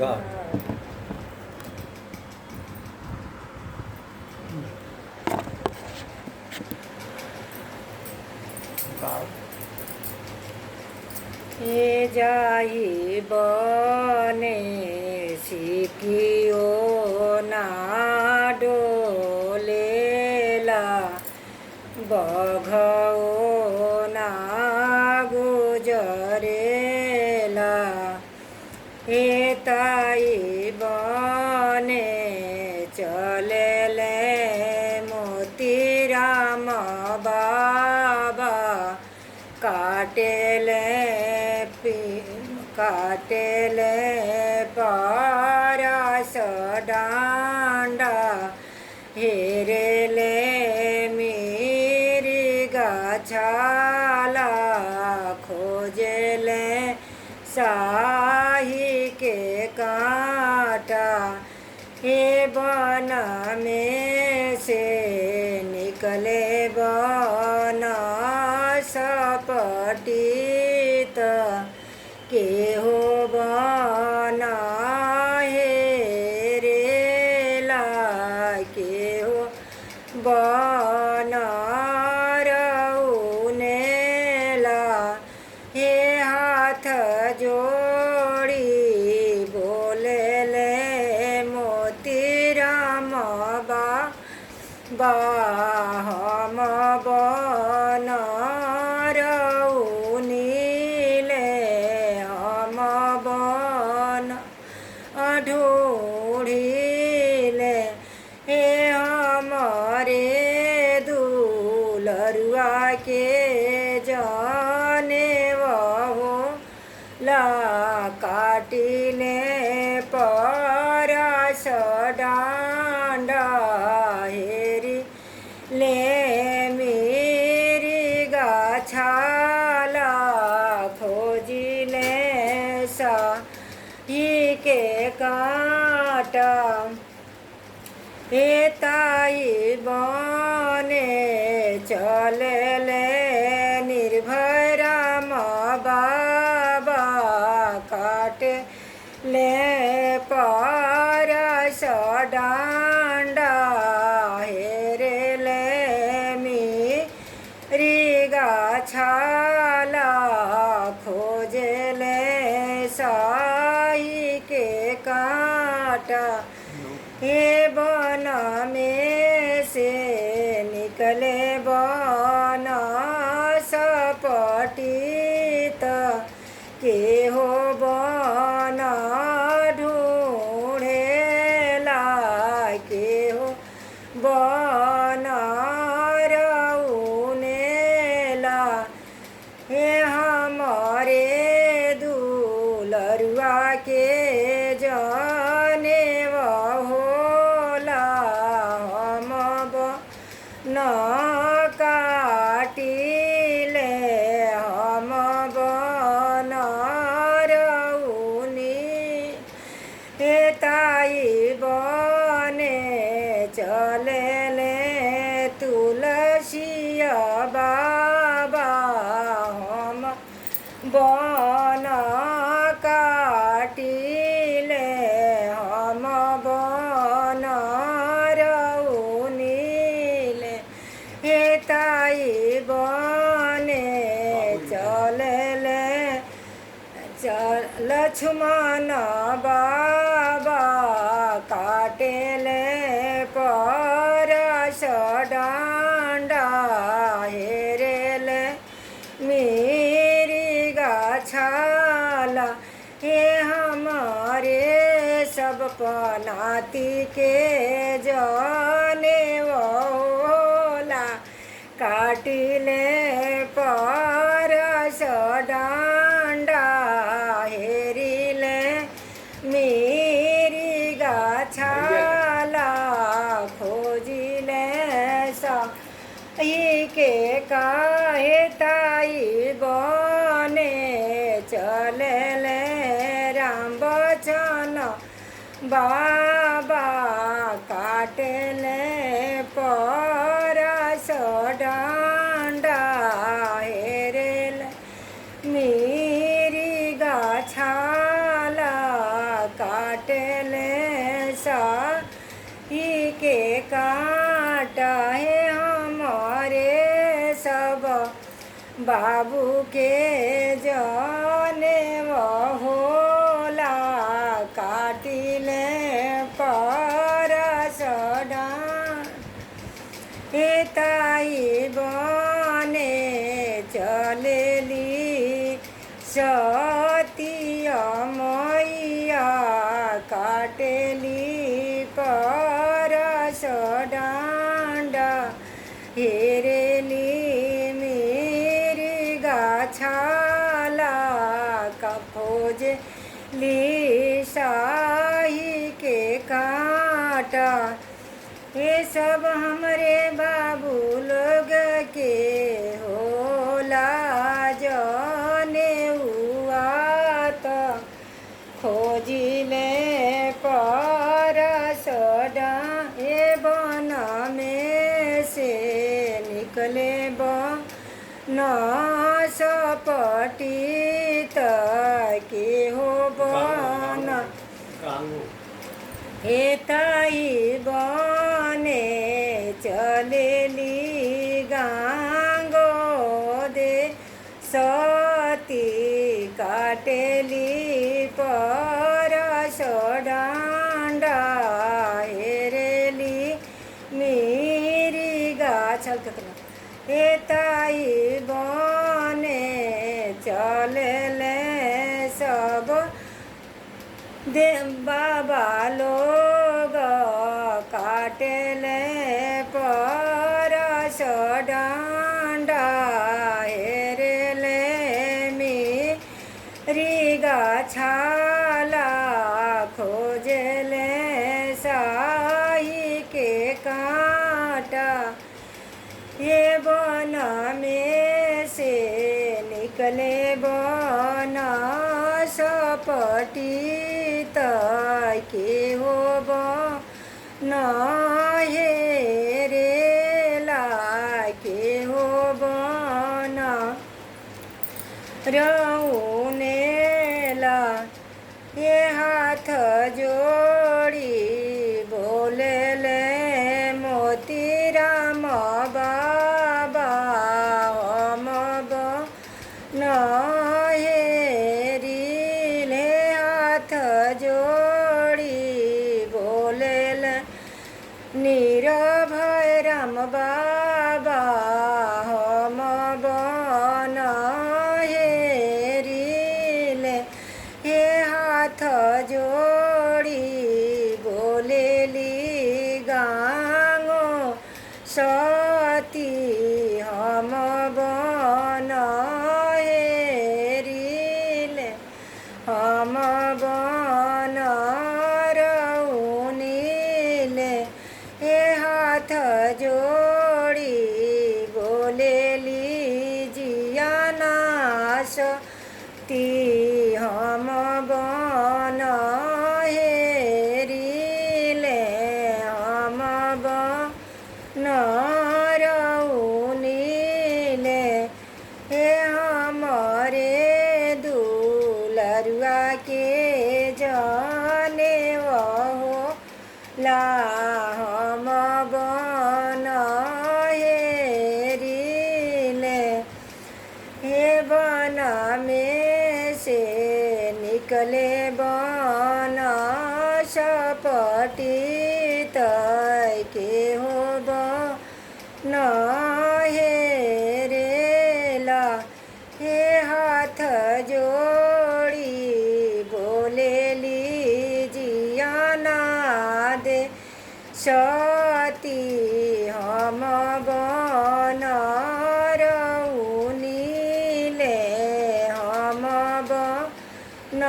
गा हे जाई बने सिकियो ना डोलेला बघो ना गुजरेला हे ताई बने चलेले मोतीराम बाबा काटेले पारस डांडा हेरेले मिर्गा छाला खोजेले शाही के कांटा हे बन में से निकले बन सपटीत के हो बना हेरेला के हो बना रउनेला हे हाथ जोड़ी बोलेले मोतीराम बाबा हम बन रउनीले हम बन ढूढ़िले हे हमारे दुलरुआ के जाने वहो ला काटिले परस डांडा हेरी ले मिर्गा छाला खोजिले शाही के कांटा हे ताई बने चलेले निर्भय राम बाबा काटे ले परस डांडा हेरेले मिर्गा छाला खोजेले शाही के कांटा हे बन में से निकले बन सपटीत के हो बन ढूढ़ेला के हो बन रउनेला हे हमारे दुलरुआ के जाने वहोला हम बन काटिले हम बन रउनी हे ताई बने चलेले तुलसिया बाबा हम बन काटिले हम बन रउनीले हे ताई बने चलेले लक्ष्मण बाबा काटेले परस डांडा हेरेले मिर्गा छाला हे हमारे सब पनाती के जाने वोला काटिले परस डांडा हेरिले मिर्गा छाला खोजिले शाही के काहे ताई बने चलेले राम बचन बाबा काटेले परस डांडा हेरेले मिर्गा छाला काट काटेले सही के काटा है हमारे सब बाबू के जाने होला काटिले परसडा ताई बने चलेली सतिया मैया काटेली परस डांडा हेरेली मेरी गाछाला का खोज ली शाही के काटा ये सब हमरे बाबू लोग के होला जाने हुआ तो खोजिले परसडा ये बन में से निकले बन सपटी के हो बन ताई बने चलेली गांगो दे सती काटेली परस डांडा हेरेली मेरी गाछल ताई बने चलेले सब दे बाबा लोग काटेले परस डांडा हेरेले मेरी गाछाला खोजले शाही के काटा ये बन में से निकले बन सपटी के हो बन हेरेला के हो बन रउनेला ये हाथ जोड़ी बोलेले मोती राम बाबा हम बन हेरिले हाथ जोड़ी बोलेल निरभय राम बाबा हम बन हेरिले हे हाथ जोड़ी बोलेली गांगो सती हम बन हेरिले हम बन रउनीले हे हाथ जोड़ी बोलेली जियानाश ती हम बन हेरिले हम बन रउनीले हे हमरे दुलरुआ के जाने वहो ला हम बन हेरिले हे बन में से निकले बन सपटी के हो बन हेरेला हे हाथ जोड़ी बोलेली जियाना दे सती हम बन रउनीले हम बन